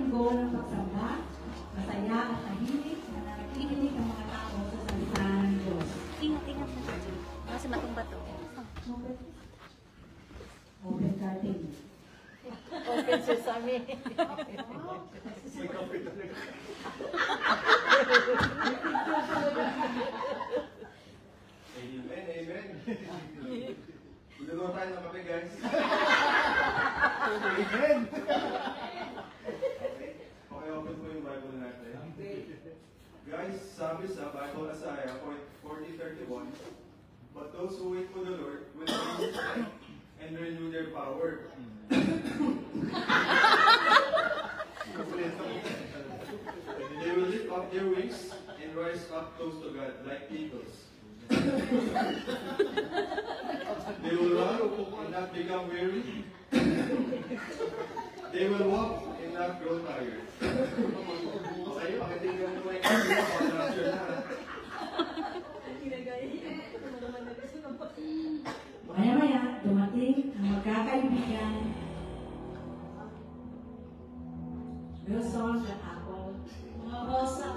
linggo ng pagsamba, masaya at tahimik na nakikinig ang mga tao sa salita ng Diyos. Ingat-ingat na siya. Kasi matong-bato. Open curtain. Open sesame. Amen, amen. Tulungan tayo ng kape, guys. Amen. Okay, open po yung Bible natin. Guys, sabi sa Bible Isaiah 40:31, but those who wait for the Lord will receive strength and renew their power. They will lift up their wings and rise up close to God like eagles. They will run and not become weary. They will walk and not grow tired. Sa'yo, pakitingnan mo yung pag-rapture na. Maya-maya, dumating ang magkakaibigan. Wilson at Apple. Mga rosa.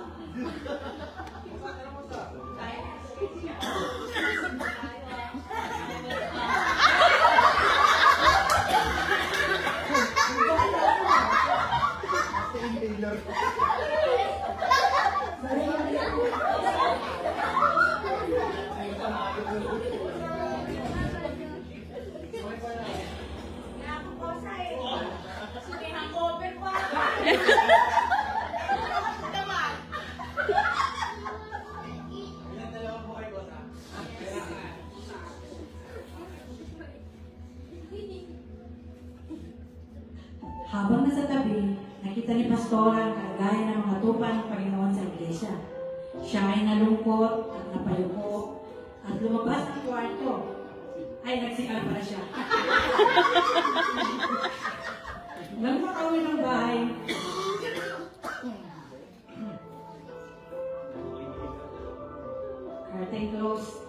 Habang nasa tabi, nakita ni Pastora ang kalagayan ng mga tupa ng Panginoon sa iglesia. Siya ay nalungkot at napayuko at lumabas ng kwarto. Ay, nagsial pala siya. Nang makauwi ng bahay, curtain close.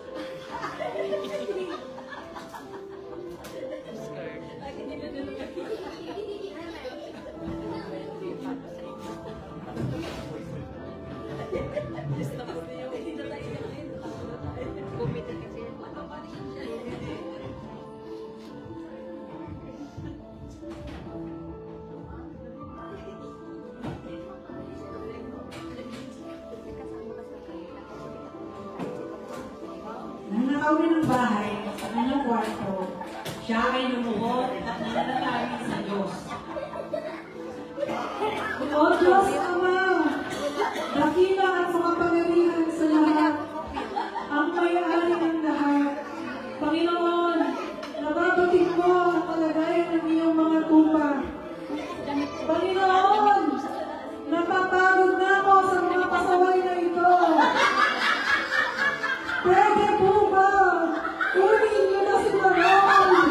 Nang nakauwi ng bahay sa kanyang kwarto, siya ay lumuhod at nananalangin sa Diyos. O Diyos Ama, dakila at makapangyarihan sa lahat, ang may-ari ng lahat. Panginoon, nababating mo ang kalagayan ng iyong mga tupa. Panginoon, napapagod na ako sa mga pasaway na ito. Pwede po ba? Kunin niyo na si Maron.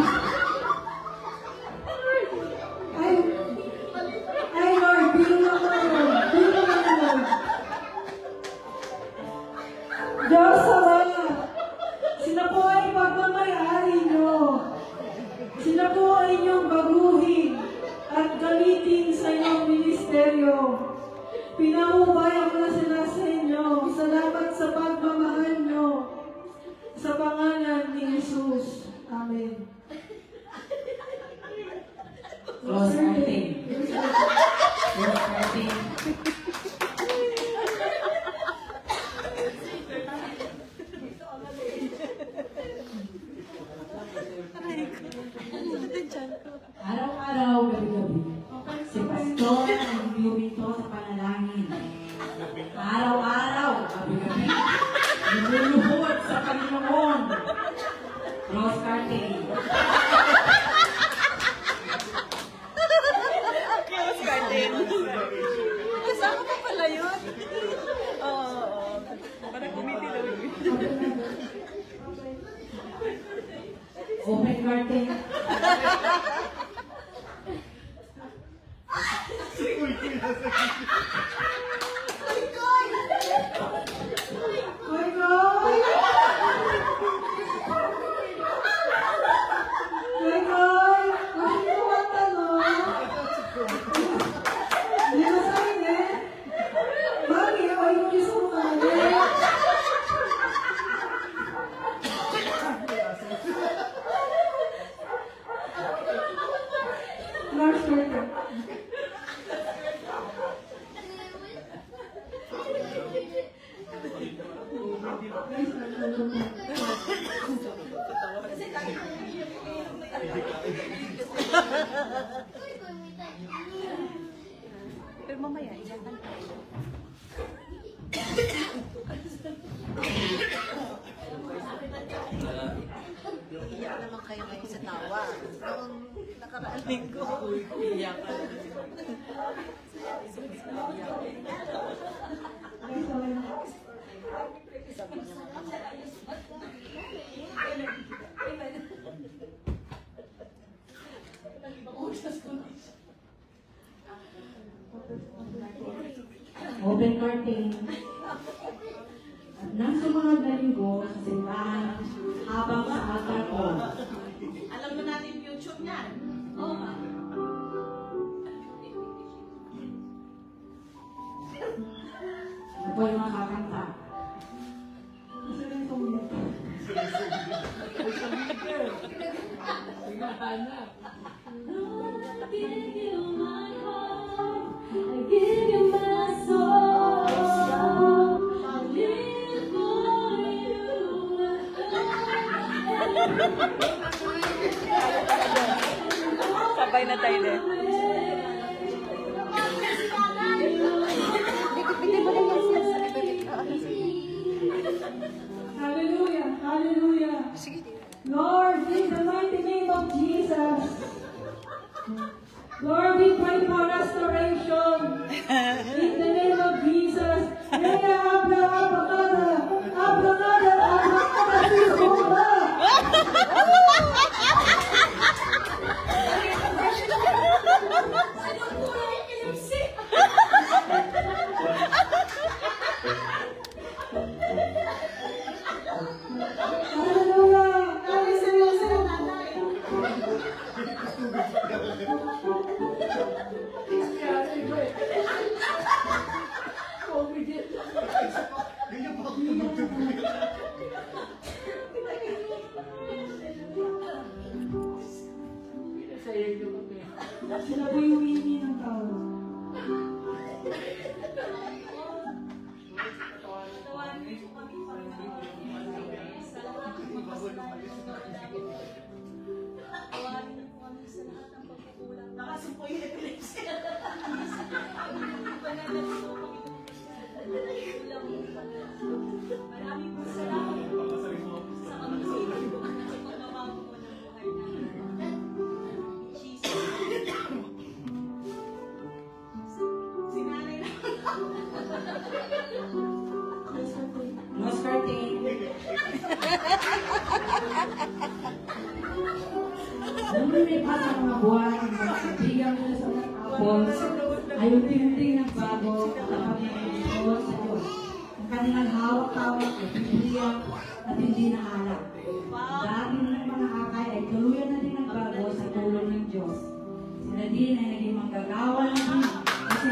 Ay Lord, bilang mo Lord. Bilang mo Lord. Diyos Ama, sila po ay pagmamayari niyo. Sila po ay inyong baguhin at gamitin sa inyong ministeryo. Pinaubayan ko na sila sa inyo. Salamat sa pagmamahal nyo. Sa pangalan ni Jesus. Amen. Close curtain. Close curtain. Araw-araw, gabi-gabi. Si Pastor ang huminto sa panalangin. Araw-araw, gabi-gabi. Niluluhod sa Panginoon. Close curtain. Close curtain. Kasama pa pala yun. Oo. Parang kumiti daw yun. Open curtain. May mamaya, iyakan ka. Iiyak naman kayo ngayon sa tawa. Noong nakaraan linggo. Iiyakan. Sabi niya Open curtain. At nang sumunod na linggo sa simbahan habang sa altar ko. alam mo natin yung YouTube niyan. Oo. Ako yung makakanta. Kasi rin tumulog. Lord, I give you my heart. I give you my soul. I live for you. Sabay na tayo din. Hallelujah, hallelujah. Lord, in the mighty name of Jesus. Lord, we pray for restoration. In the name of Jesus. Sila po yung hihingi ng tao. Nakasumpo yung epilepsy. Maraming po salamat sa pagkasilip po at sa pagbabago po ng buhay namin. Jesus. Sinanay na. Close curtain. Nung lumipas ang mga buwan, ang pagsabigan ko sa mga apples, ay unti-unti nagbago ang kami ng sa Diyos. Ang kanilang hawak-hawak ay piniyak at hindi nahalak. Dahil ng mga akay ay tuluyan na din nagbago sa tulong ng Diyos. Sila din ay naging manggagawa ng kasi